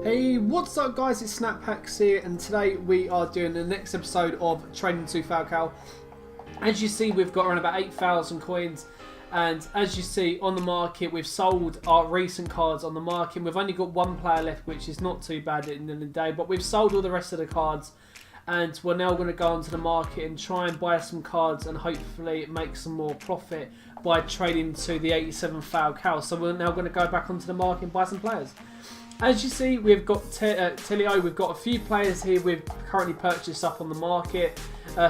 Hey, what's up guys, it's Snaphacks here, and today we are doing the next episode of Trading to FALCAO. As you see, we've got around about 8,000 coins, and as you see on the market, we've sold our recent cards on the market. We've only got one player left, which is not too bad at the end of the day, but we've sold all the rest of the cards, and we're now going to go onto the market and try and buy some cards and hopefully make some more profit by trading to the 87 FALCAO. So we're now going to go back onto the market and buy some players. As you see, we've got Telio, we've got a few players here we've currently purchased up on the market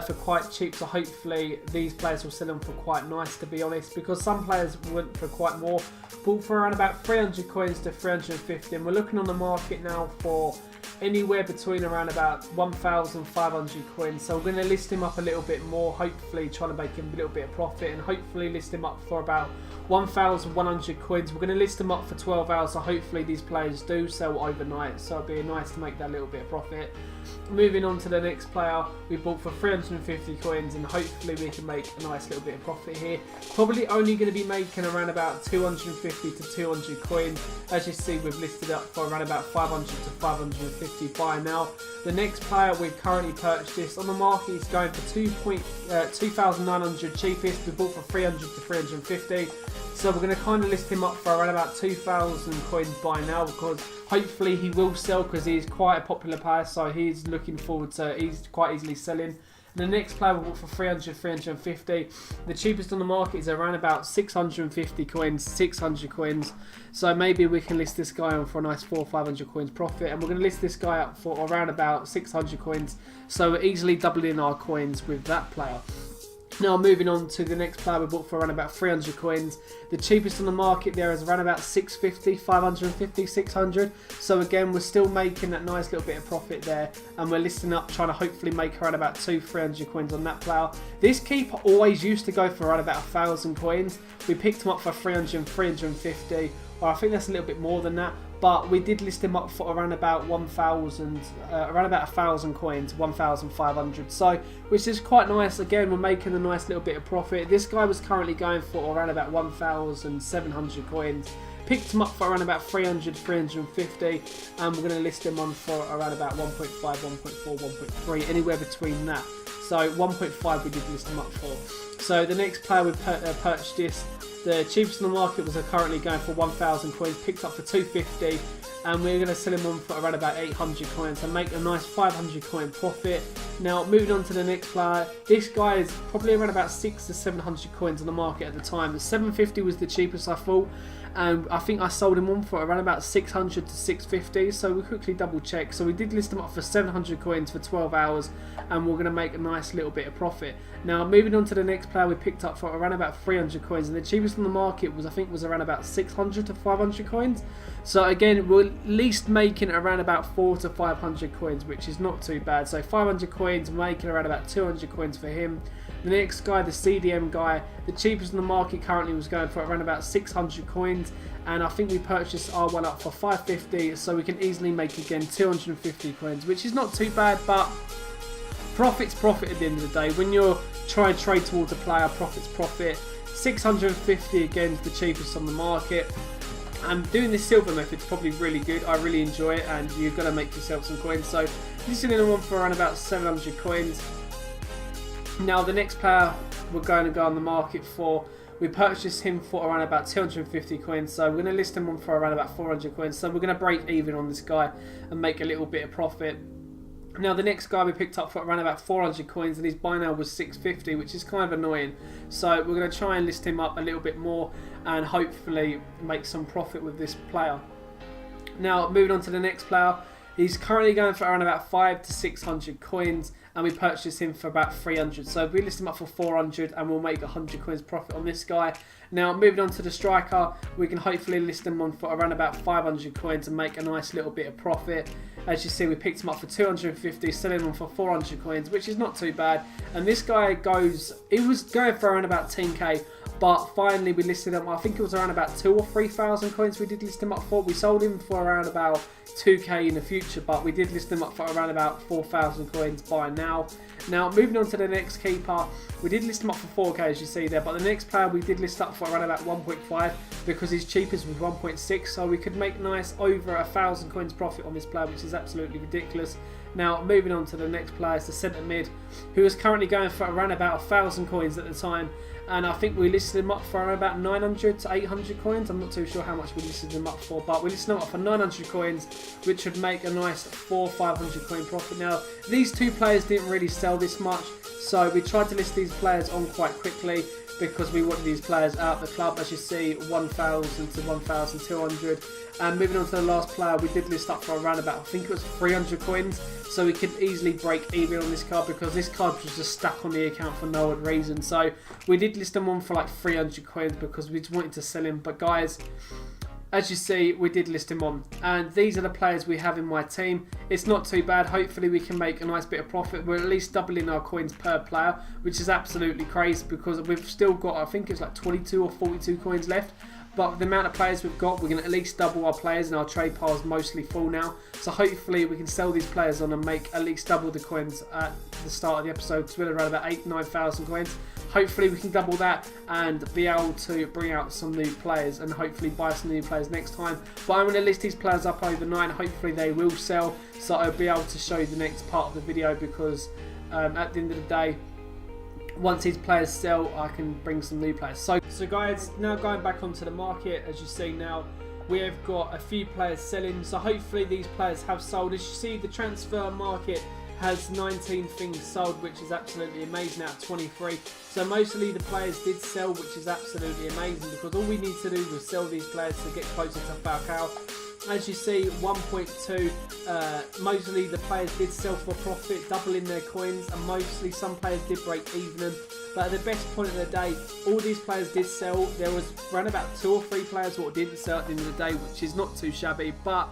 for quite cheap, so hopefully these players will sell them for quite nice, to be honest, because some players went for quite more, bought for around about 300 coins to 350, and we're looking on the market now for anywhere between around about 1,500 coins, so we're going to list him up a little bit more, hopefully trying to make him a little bit of profit, and hopefully list him up for about 1,100 coins. We're going to list them up for 12 hours, so hopefully these players do sell overnight, so it'd be nice to make that little bit of profit. Moving on to the next player, we bought for 350 coins, and hopefully we can make a nice little bit of profit here. Probably only going to be making around about 250 to 200 coins. As you see, we've listed up for around about 500 to 550 buy now. The next player we've currently purchased on the market is going for 2,900 cheapest. We bought for 300 to 350. So we're going to kind of list him up for around about 2,000 coins by now, because hopefully he will sell, because he's quite a popular player, so he's looking forward to, he's quite easily selling. The next player we bought for 300, 350. The cheapest on the market is around about 650 coins, 600 coins. So maybe we can list this guy on for a nice 400 or 500 coins profit. And we're going to list this guy up for around about 600 coins. So we're easily doubling our coins with that player. Now moving on to the next player we bought for around about 300 coins. The cheapest on the market there is around about 650, 550, 600. So again, we're still making that nice little bit of profit there, and we're listing up trying to hopefully make around about 200-300 coins on that player. This keeper always used to go for around about 1,000 coins. We picked him up for 300, 350, or I think that's a little bit more than that. But we did list him up for around about 1,000, around about 1,000 coins, 1,500. So, which is quite nice. Again, we're making a nice little bit of profit. This guy was currently going for around about 1,700 coins. Picked him up for around about 300, 350, and we're going to list him on for around about 1.5, 1.4, 1.3, anywhere between that. So 1.5 we did list him up for. So the next player we purchased, the cheapest on the market was currently going for 1,000 coins, picked up for 250, and we're going to sell him on for around about 800 coins and make a nice 500 coin profit. Now moving on to the next player, this guy is probably around about 600 to 700 coins on the market at the time. 750 was the cheapest I thought, and I think I sold him on for around about 600 to 650, so we quickly double check. So we did list him up for 700 coins for 12 hours, and we're going to make a nice little bit of profit. Now moving on to the next player we picked up for around about 300 coins, and the cheapest on the market was, I think, was around about 600 to 500 coins. So again, we're at least making around about 400 to 500 coins, which is not too bad. So 500 coins, making around about 200 coins for him. The next guy, the CDM guy, the cheapest in the market currently was going for around about 600 coins, and I think we purchased our one up for 550, so we can easily make again 250 coins, which is not too bad, but profit's profit at the end of the day. When you're trying to trade towards a player, profit's profit. 650 again is the cheapest on the market. And doing this silver method is probably really good. I really enjoy it, and you've got to make yourself some coins. So this is in one for around about 700 coins. Now the next player we're going to go on the market for, we purchased him for around about 250 coins, so we're going to list him on for around about 400 coins. So we're going to break even on this guy and make a little bit of profit. Now the next guy we picked up for around about 400 coins, and his buy now was 650, which is kind of annoying. So we're going to try and list him up a little bit more and hopefully make some profit with this player. Now moving on to the next player, he's currently going for around about 500 to 600 coins, and we purchased him for about 300. So we list him up for 400, and we'll make 100 coins profit on this guy. Now moving on to the striker, we can hopefully list him on for around about 500 coins and make a nice little bit of profit. As you see, we picked him up for 250, selling him for 400 coins, which is not too bad. And this guy he was going for around about 10k, But finally we listed him, I think it was around about 2,000 or 3,000 coins we did list him up for. We sold him for around about 2k in the future, but we did list him up for around about 4,000 coins by now. Now moving on to the next keeper, we did list him up for 4k as you see there, but the next player we did list up for around about 1.5 because his cheapest was 1.6, so we could make nice over 1,000 coins profit on this player, which is absolutely ridiculous. Now moving on to the next player is the centre mid, who is currently going for around about 1,000 coins at the time, and I think we listed him up for around about 900 to 800 coins. I'm not too sure how much we listed him up for, but we listed him up for 900 coins, which would make a nice 400-500 coin profit. Now these two players didn't really sell this much, so we tried to list these players on quite quickly because we wanted these players out of the club. As you see, 1,000 to 1,200. And moving on to the last player, we did list up for around about, I think it was 300 coins, so we could easily break even on this card because this card was just stuck on the account for no odd reason. So we did list them on for like 300 coins because we just wanted to sell him. But guys, as you see, we did list him on, and these are the players we have in my team. It's not too bad. Hopefully we can make a nice bit of profit. We're at least doubling our coins per player, which is absolutely crazy because we've still got, I think it's like 22 or 42 coins left. But with the amount of players we've got, we're going to at least double our players, and our trade pile is mostly full now. So hopefully we can sell these players on and make at least double the coins at the start of the episode, because we're around about 8,000-9,000 coins. Hopefully we can double that and be able to bring out some new players and hopefully buy some new players next time. But I'm going to list these players up overnight. Hopefully they will sell, so I'll be able to show you the next part of the video, because at the end of the day, once these players sell, I can bring some new players. So guys, now going back onto the market, as you see now, we have got a few players selling. So hopefully these players have sold. As you see, the transfer market has 19 things sold, which is absolutely amazing out of 23. So mostly the players did sell, which is absolutely amazing, because all we need to do was sell these players to get closer to FALCAO. As you see, 1.2, mostly the players did sell for profit, doubling their coins, and mostly some players did break even. But at the best point of the day, all these players did sell. There was around about 2 or 3 players what didn't sell at the end of the day, which is not too shabby. But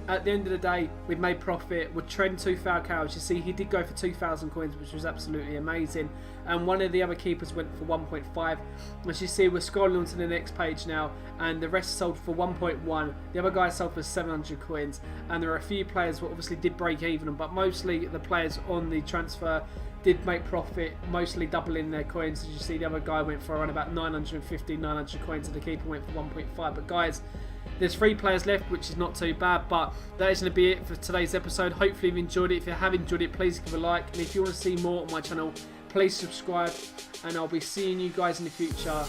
at the end of the day, we've made profit. We're trend to FALCAO. As you see, he did go for 2,000 coins, which was absolutely amazing. And one of the other keepers went for 1.5. As you see, we're scrolling on to the next page now, and the rest sold for 1.1. The other guy sold for 700 coins. And there are a few players who obviously did break even, but mostly the players on the transfer did make profit, mostly doubling their coins. As you see, the other guy went for around about 950, 900 coins, and the keeper went for 1.5. But guys, there's 3 players left, which is not too bad. But that is going to be it for today's episode. Hopefully you've enjoyed it. If you have enjoyed it, please give a like, and if you want to see more on my channel, please subscribe, and I'll be seeing you guys in the future.